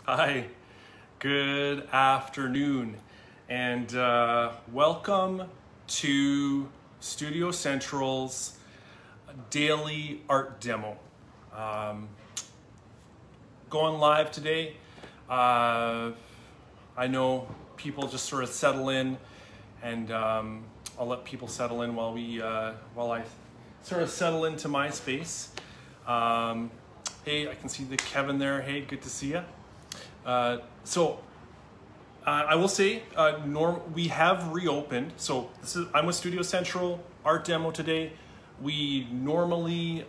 Hi, good afternoon, and welcome to Studio Central's daily art demo. Going live today. I know people just sort of settle in, and I'll let people settle in while I sort of settle into my space. Hey, I can see the Kevin there. Hey, good to see you. I will say, we have reopened. So I'm with Studio Central art demo today. We normally,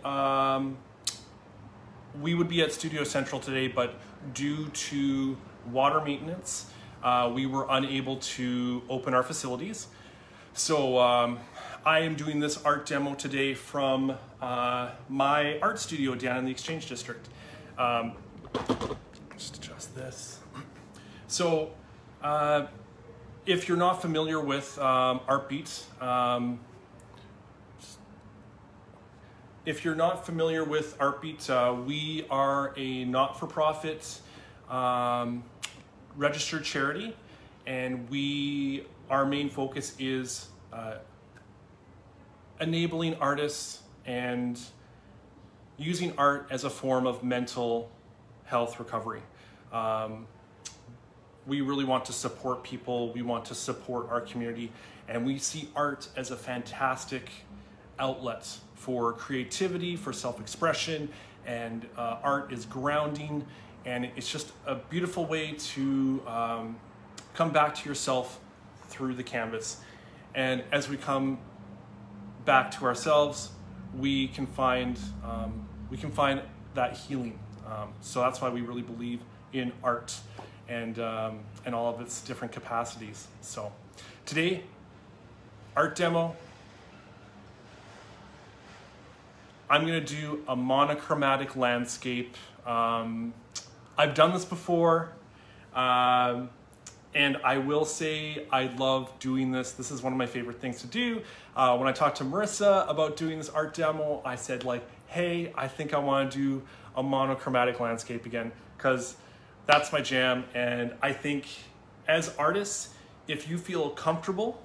we would be at Studio Central today, but due to water maintenance, we were unable to open our facilities. So I am doing this art demo today from my art studio down in the Exchange District. Just adjust this. So if you're not familiar with Artbeat, we are a not-for-profit registered charity, and our main focus is enabling artists and using art as a form of mental health recovery. We really want to support people, we want to support our community, and we see art as a fantastic outlet for creativity, for self-expression, and art is grounding, and it's just a beautiful way to come back to yourself through the canvas. And as we come back to ourselves, we can find that healing. So that's why we really believe in art and all of its different capacities. So today, art demo. I'm gonna do a monochromatic landscape. I've done this before, and I will say I love doing this. This is one of my favorite things to do. When I talked to Marissa about doing this art demo, I said like, hey, I think I wanna do a monochromatic landscape again, because that's my jam. And I think as artists, if you feel comfortable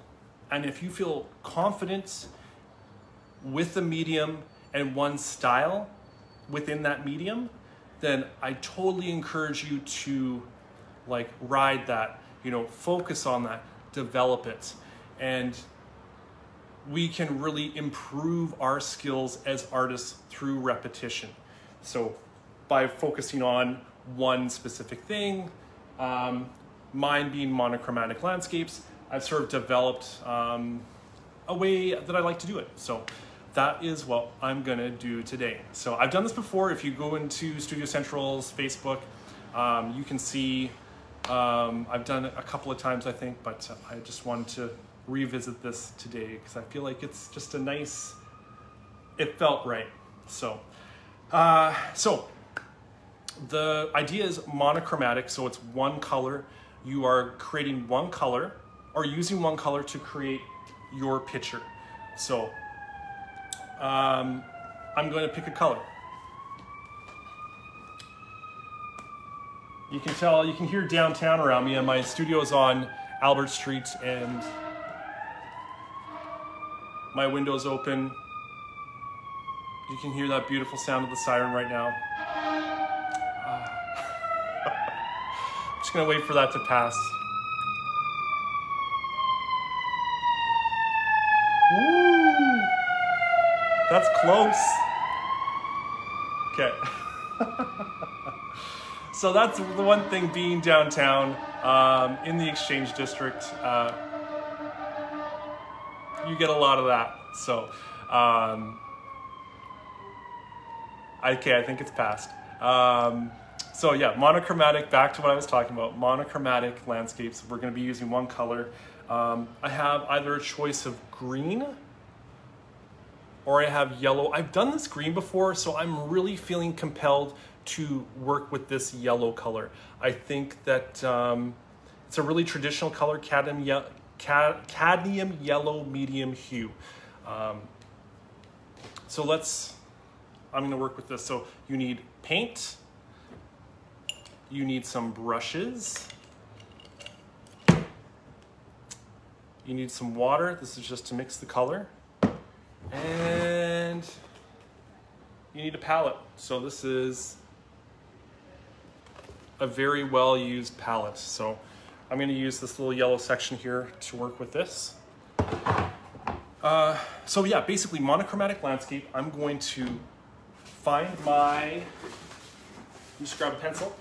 and if you feel confident with the medium and one style within that medium, then I totally encourage you to like ride that, focus on that, develop it. And we can really improve our skills as artists through repetition. So by focusing on one specific thing, mine being monochromatic landscapes, I've sort of developed a way that I like to do it. So that is what I'm gonna do today. So I've done this before. If you go into Studio Central's Facebook, you can see I've done it a couple of times, I think, but I just wanted to revisit this today because I feel like it's just it felt right. So, the idea is monochromatic, so it's one color. You are creating one color or using one color to create your picture. So I'm going to pick a color. You can tell, you can hear downtown around me, and my studio is on Albert Street, and my window's open. You can hear that beautiful sound of the siren right now. I'm just gonna wait for that to pass. Woo! That's close. Okay. So that's the one thing being downtown in the Exchange District. You get a lot of that. So, okay, I think it's passed. So yeah, monochromatic, back to what I was talking about, monochromatic landscapes. We're gonna be using one color. I have either a choice of green or I have yellow. I've done this green before, so I'm really feeling compelled to work with this yellow color. I think that it's a really traditional color, cadmium yellow medium hue. So I'm gonna work with this. So you need paint, You need some brushes. You need some water. This is just to mix the color. And you need a palette. So this is a very well used palette. So I'm going to use this little yellow section here to work with this. So yeah, basically monochromatic landscape. I'm going to find my, just grab a pencil.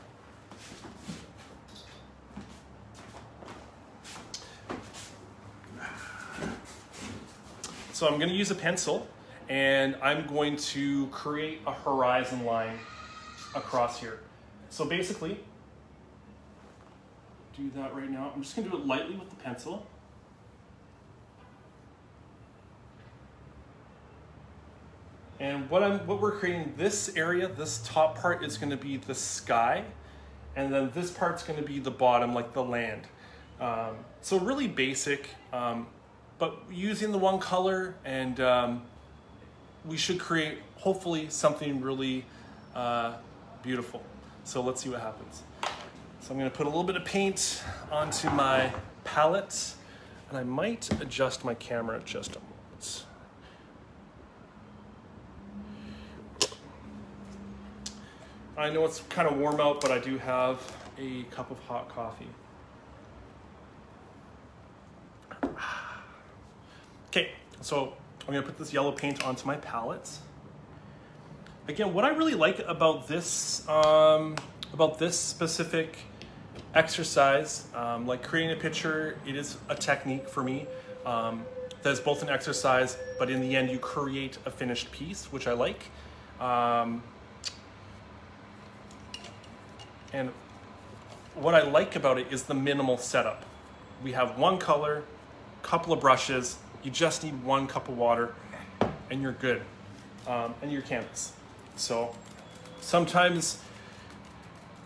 So I'm going to use a pencil and I'm going to create a horizon line across here. So basically, do that right now. I'm just going to do it lightly with the pencil. And what we're creating, this area, this top part is going to be the sky, and then this part's going to be the bottom, like the land. So really basic, but using the one color, and we should create hopefully something really beautiful. So let's see what happens. So I'm going to put a little bit of paint onto my palette, and I might adjust my camera just a moment. I know it's kind of warm out, but I do have a cup of hot coffee. Okay, so I'm gonna put this yellow paint onto my palette. Again, what I really like about this specific exercise, like creating a picture, it is a technique for me. That's both an exercise, but in the end you create a finished piece, which I like. And what I like about it is the minimal setup. We have one color, couple of brushes, you just need 1 cup of water, and you're good, and your canvas. So sometimes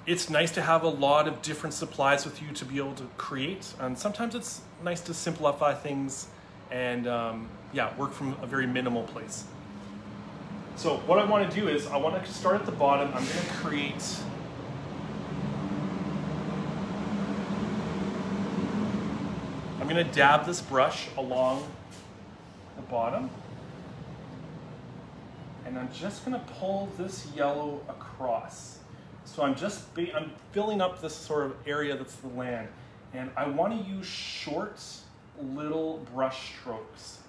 it's nice to have a lot of different supplies with you to be able to create, and sometimes it's nice to simplify things and yeah, work from a very minimal place. So what I want to do is I want to start at the bottom. I'm going to create I'm going to dab this brush along the bottom, and I'm just going to pull this yellow across. So I'm filling up this sort of area that's the land, and I want to use short little brush strokes.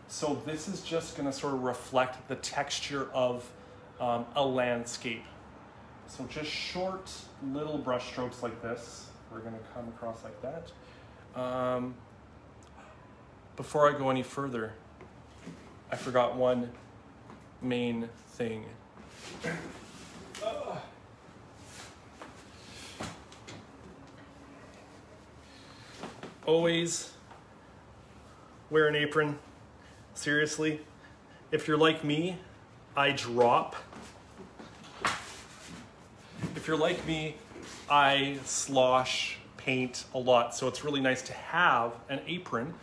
So this is just going to sort of reflect the texture of a landscape. So just short little brush strokes like this. We're going to come across like that. Before I go any further, I forgot one main thing. Always wear an apron. Seriously, if you're like me, I drop. If you're like me, I slosh paint a lot, so it's really nice to have an apron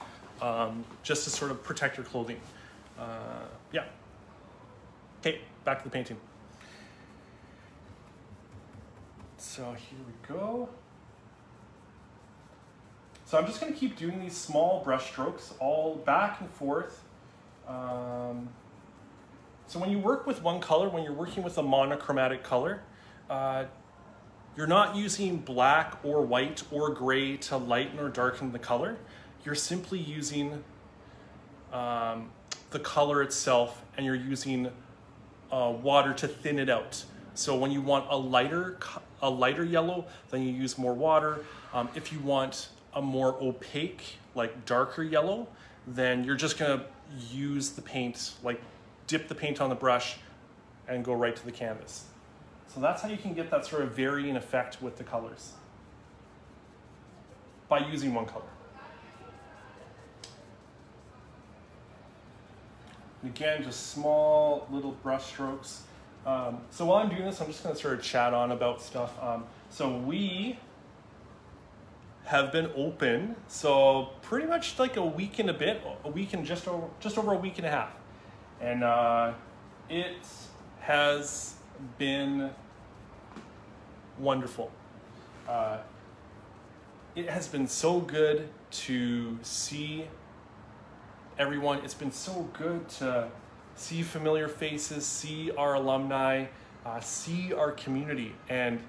just to sort of protect your clothing. Yeah. Okay, back to the painting. So here we go. So I'm just going to keep doing these small brush strokes all back and forth. So when you work with one color, when you're working with a monochromatic color, you're not using black or white or gray to lighten or darken the color. You're simply using the color itself, and you're using water to thin it out. So when you want a lighter yellow, then you use more water. If you want a more opaque, like darker yellow, then you're just gonna use the paint, like dip the paint on the brush and go right to the canvas. So that's how you can get that sort of varying effect with the colors, by using one color. And again, just small little brush strokes. So while I'm doing this, I'm just gonna sort of chat on about stuff. So we have been open, so pretty much like a week and a bit, a week and just over a week and a half. And it has been wonderful. It has been so good to see everyone. It's been so good to see familiar faces, see our alumni, see our community. And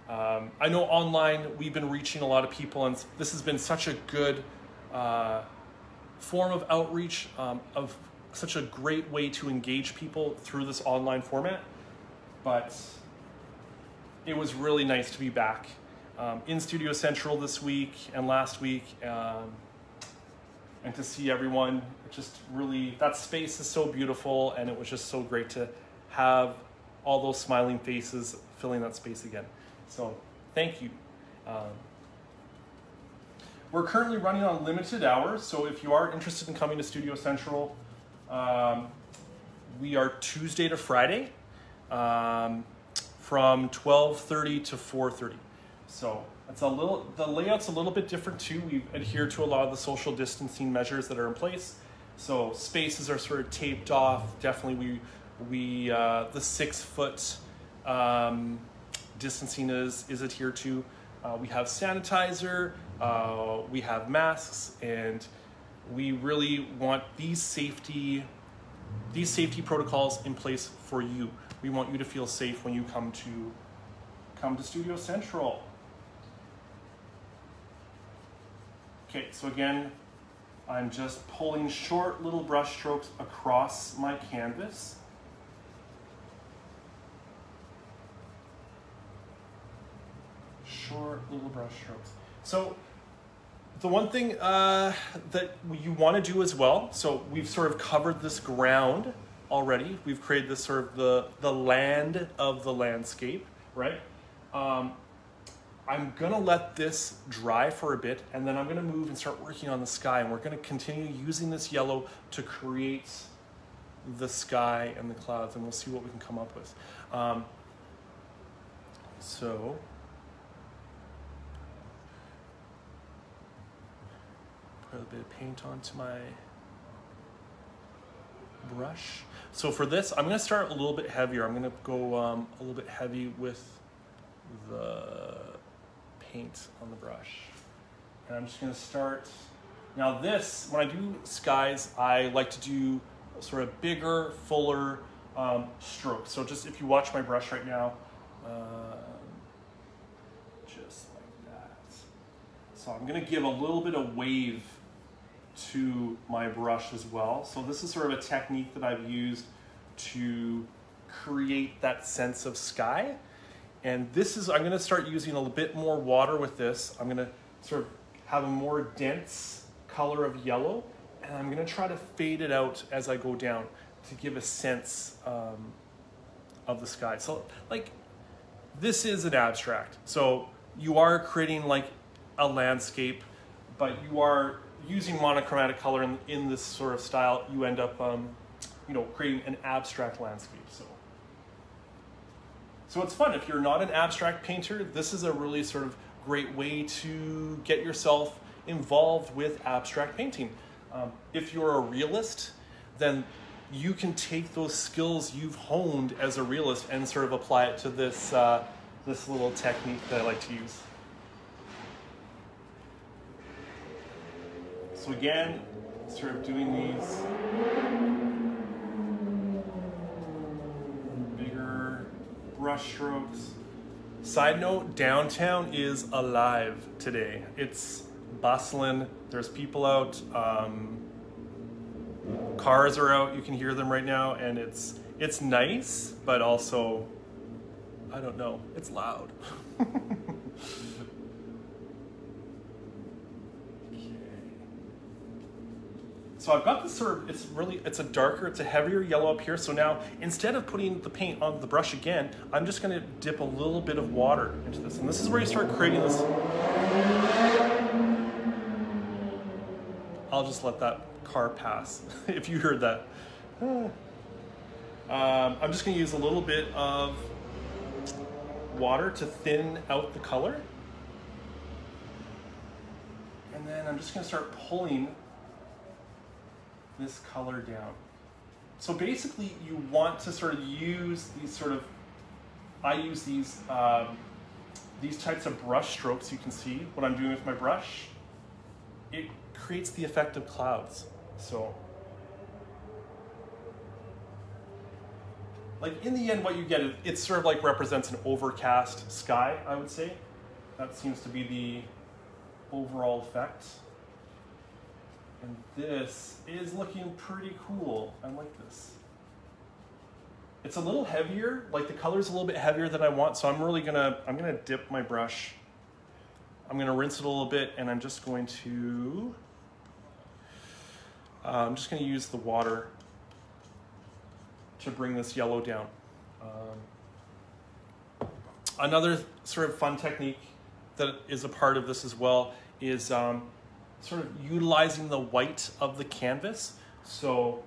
I know online we've been reaching a lot of people, and this has been such a good form of outreach, of such a great way to engage people through this online format. But it was really nice to be back in Studio Central this week and last week, and to see everyone. It just really, that space is so beautiful, and it was just so great to have all those smiling faces filling that space again. So thank you. We're currently running on limited hours, so if you are interested in coming to Studio Central, we are Tuesday to Friday from 12:30 to 4:30. So it's a little, the layout's a little bit different too. We adhere to a lot of the social distancing measures that are in place. So spaces are sort of taped off. Definitely the 6 foot distancing is adhered to. We have sanitizer, we have masks, and we really want these safety protocols in place for you. We want you to feel safe when you come to Studio Central. Okay, so again, I'm just pulling short little brush strokes across my canvas. Short little brush strokes. So the one thing that you want to do as well, so we've sort of covered this ground already. We've created this sort of the land of the landscape, right? I'm gonna let this dry for a bit, and then I'm gonna move and start working on the sky, and we're gonna continue using this yellow to create the sky and the clouds, and we'll see what we can come up with. So put a bit of paint onto my brush. So for this, I'm gonna start a little bit heavier. I'm gonna go a little bit heavy with the paint on the brush. And I'm just gonna start. Now this, when I do skies, I like to do sort of bigger, fuller strokes. So just if you watch my brush right now, just like that. So I'm gonna give a little bit of wave to my brush as well. So this is sort of a technique that I've used to create that sense of sky. And this is, I'm gonna start using a little bit more water with this. I'm gonna sort of have a more dense color of yellow, and I'm gonna try to fade it out as I go down to give a sense of the sky. So like, this is an abstract. So you are creating like a landscape, but you are using monochromatic color in this sort of style. You end up, creating an abstract landscape. So it's fun. If you're not an abstract painter, this is a really sort of great way to get yourself involved with abstract painting. If you're a realist, then you can take those skills you've honed as a realist and sort of apply it to this, this little technique that I like to use. So again, sort of doing these bigger brush strokes. Side note, downtown is alive today. It's bustling. There's people out. Cars are out. You can hear them right now, and it's nice, but also, I don't know, it's loud. So I've got this sort of, it's a heavier yellow up here. So now instead of putting the paint on the brush again, I'm just gonna dip a little bit of water into this. And this is where you start creating this. I'll just let that car pass if you heard that. I'm just gonna use a little bit of water to thin out the color. And then I'm just gonna start pulling this color down. So basically you want to sort of use these sort of, I use these these types of brush strokes, you can see what I'm doing with my brush, it creates the effect of clouds. So, like in the end, what you get is it sort of like represents an overcast sky, I would say. That seems to be the overall effect. And this is looking pretty cool. I like this. It's a little heavier, like the color's a little bit heavier than I want, so I'm gonna dip my brush. I'm gonna rinse it a little bit, and I'm just going to use the water to bring this yellow down. Another sort of fun technique that is a part of this as well is sort of utilizing the white of the canvas. So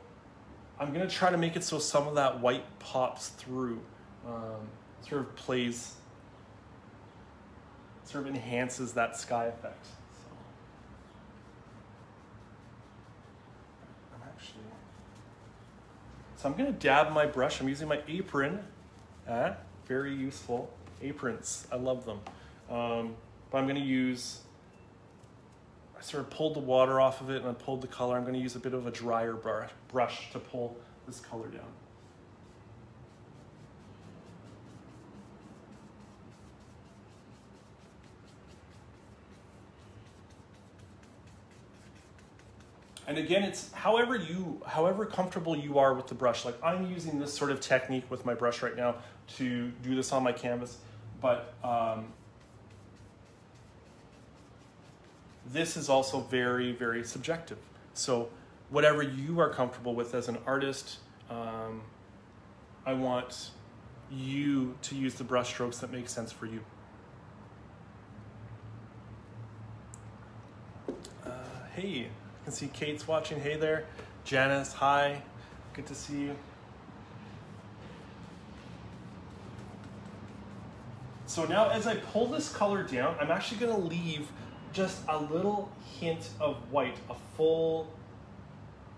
I'm gonna try to make it so some of that white pops through, sort of plays, sort of enhances that sky effect. So I'm gonna dab my brush. I'm using my Apron, very useful. Aprons, I love them. But I'm gonna use, I sort of pulled the water off of it and I pulled the color. I'm gonna use a bit of a drier brush to pull this color down. And again, it's however comfortable you are with the brush. Like I'm using this sort of technique with my brush right now to do this on my canvas, but this is also very, very subjective. So whatever you are comfortable with as an artist, I want you to use the brush strokes that make sense for you. Hey. I can see Kate's watching. Hey there. Janice, hi. Good to see you. So now as I pull this color down, I'm actually going to leave just a little hint of white. A full,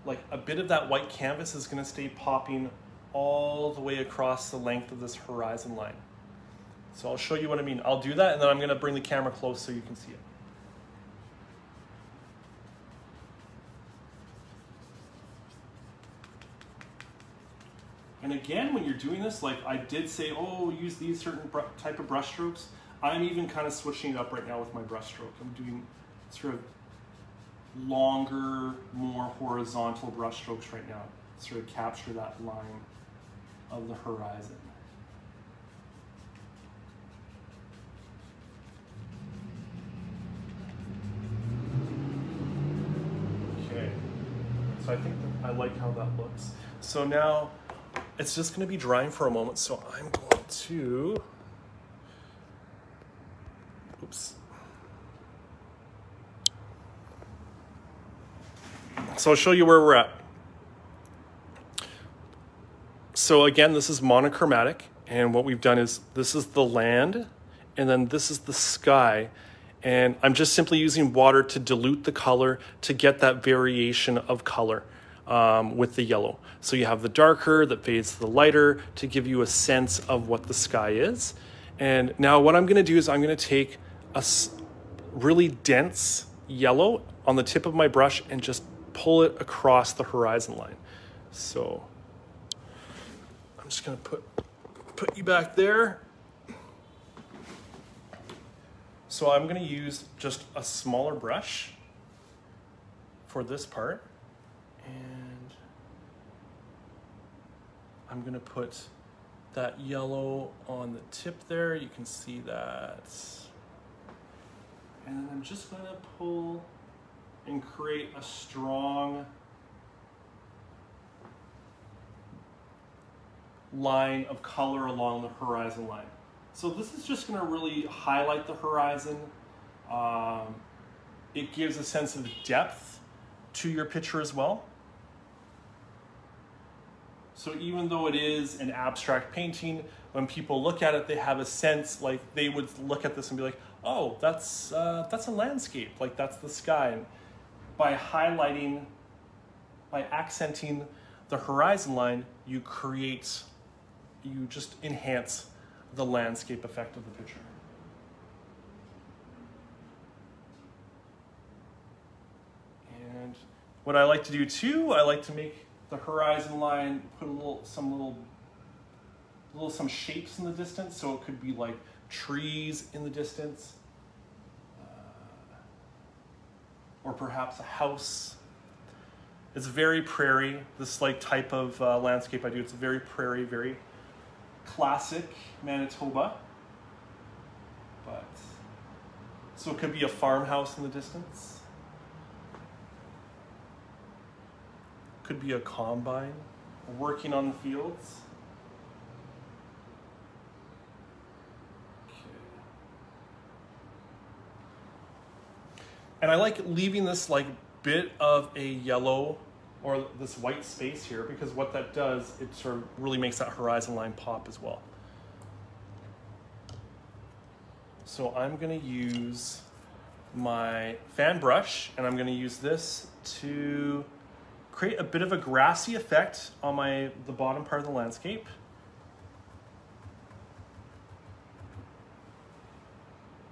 like a bit of that white canvas is going to stay popping all the way across the length of this horizon line. So I'll show you what I mean. I'll do that and then I'm going to bring the camera close so you can see it. And again, when you're doing this, like I did say, oh, use these certain type of brush strokes. I'm even kind of switching it up right now with my brush stroke. I'm doing sort of longer, more horizontal brush strokes right now, sort of capture that line of the horizon. Okay, so I think I like how that looks. So now, it's just going to be drying for a moment, so I'm going to, oops. So I'll show you where we're at. So again, this is monochromatic, and what we've done is, this is the land, and then this is the sky, and I'm just simply using water to dilute the color to get that variation of color. With the yellow. So you have the darker that fades to the lighter to give you a sense of what the sky is. And now what I'm going to do is I'm going to take a really dense yellow on the tip of my brush and just pull it across the horizon line. So I'm just going to put you back there. So I'm going to use just a smaller brush for this part. And I'm going to put that yellow on the tip there. You can see that. And then I'm just going to pull and create a strong line of color along the horizon line. So this is just going to really highlight the horizon. It gives a sense of depth to your picture as well. So even though it is an abstract painting, when people look at it, they have a sense, like they would look at this and be like, oh, that's a landscape, like that's the sky. And by highlighting, by accenting the horizon line, you just enhance the landscape effect of the picture. What I like to do too, I like to make the horizon line, put some shapes in the distance. So it could be like trees in the distance, or perhaps a house. It's very prairie, this like type of landscape I do. It's very prairie, very classic Manitoba. But, so it could be a farmhouse in the distance. Could be a combine working on the fields. And I like leaving this like bit of a yellow or this white space here, because what that does, it sort of really makes that horizon line pop as well. So I'm gonna use my fan brush, and I'm gonna use this to create a bit of a grassy effect on the bottom part of the landscape.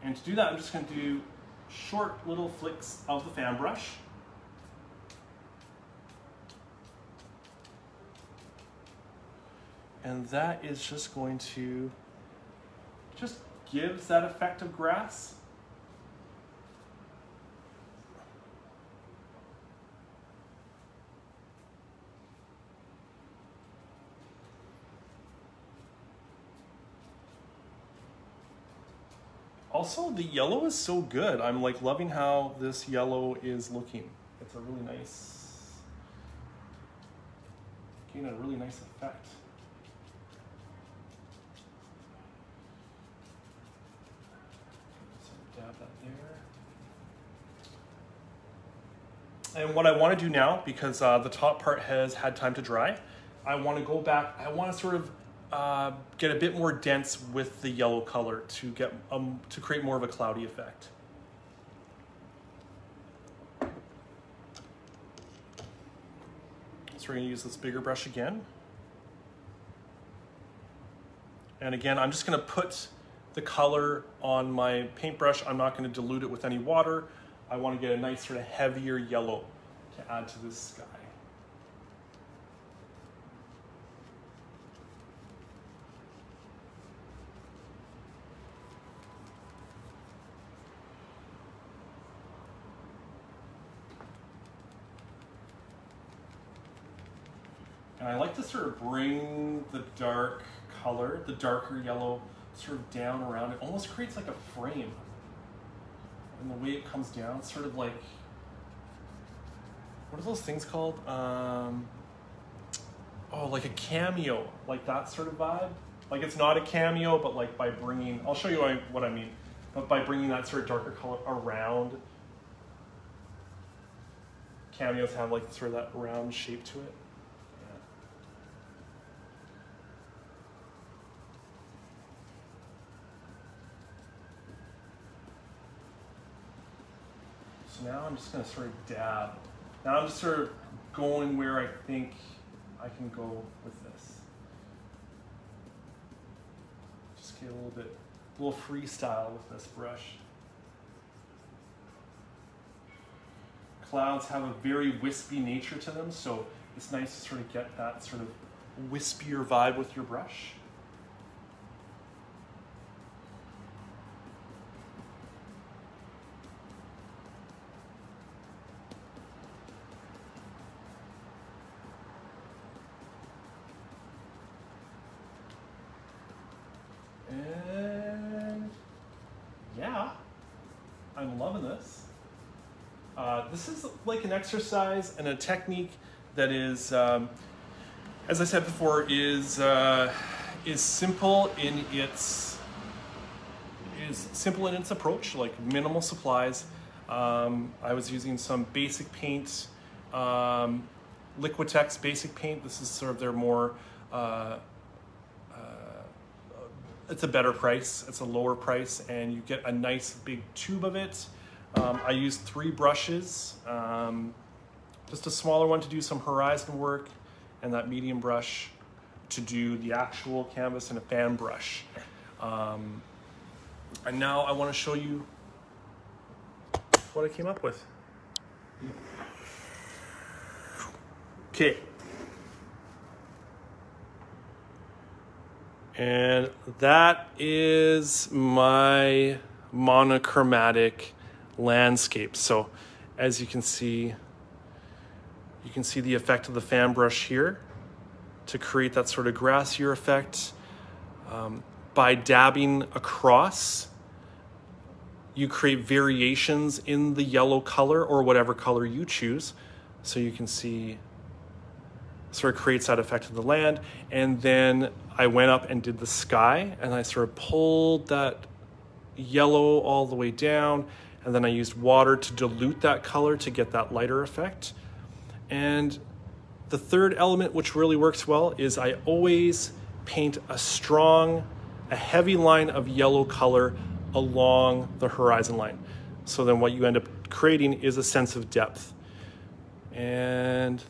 And to do that, I'm just gonna do short little flicks of the fan brush. And that is just going to just gives that effect of grass. Also, the yellow is so good. I'm like loving how this yellow is looking. It's a really nice, getting a really nice effect. So dab that there. And what I want to do now, because the top part has had time to dry, I want to go back. I want to sort of get a bit more dense with the yellow color to get to create more of a cloudy effect. So we're going to use this bigger brush again. And again, I'm just going to put the color on my paintbrush. I'm not going to dilute it with any water. I want to get a nice sort of heavier yellow to add to this sky. And I like to sort of bring the dark color, the darker yellow, sort of down around it. Almost creates like a frame. And the way it comes down, sort of like, what are those things called? Oh, like a cameo, like that sort of vibe. Like it's not a cameo, but like by bringing, I'll show you what I mean, but by bringing that sort of darker color around. Cameos have like sort of that round shape to it. So now I'm just going to sort of dab. Now I'm just sort of going where I think I can go with this. Just get a little freestyle with this brush. Clouds have a very wispy nature to them, so it's nice to sort of get that sort of wispier vibe with your brush. And yeah, I'm loving this. This is like an exercise and a technique that is, as I said before, is simple in its approach, like minimal supplies. I was using some basic paint, Liquitex basic paint. This is sort of their more. It's a better price, it's a lower price, and you get a nice big tube of it. I used 3 brushes, just a smaller one to do some horizon work, and that medium brush to do the actual canvas, and a fan brush. And now I want to show you what I came up with. Okay. And that is my monochromatic landscape. So as you can see the effect of the fan brush here to create that sort of grassier effect. By dabbing across, you create variations in the yellow color or whatever color you choose. So you can see, sort of creates that effect of the land. And then I went up and did the sky, and I sort of pulled that yellow all the way down, and then I used water to dilute that color to get that lighter effect. And the third element, which really works well, is I always paint a heavy line of yellow color along the horizon line. So then what you end up creating is a sense of depth. And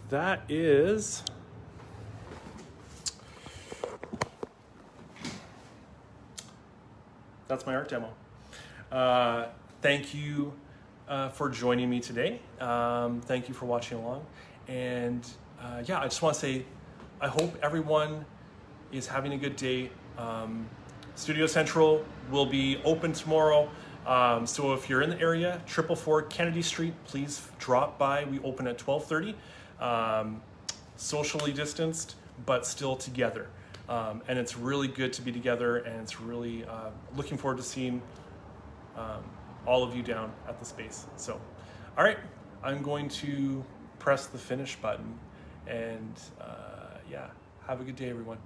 that's my art demo. Thank you for joining me today. Thank you for watching along. And yeah, I just want to say, I hope everyone is having a good day. Studio Central will be open tomorrow. So if you're in the area, 444 Kennedy Street, please drop by. We open at 12:30, socially distanced, but still together. And it's really good to be together, and it's really looking forward to seeing all of you down at the space. So, all right, I'm going to press the finish button, and yeah, have a good day, everyone.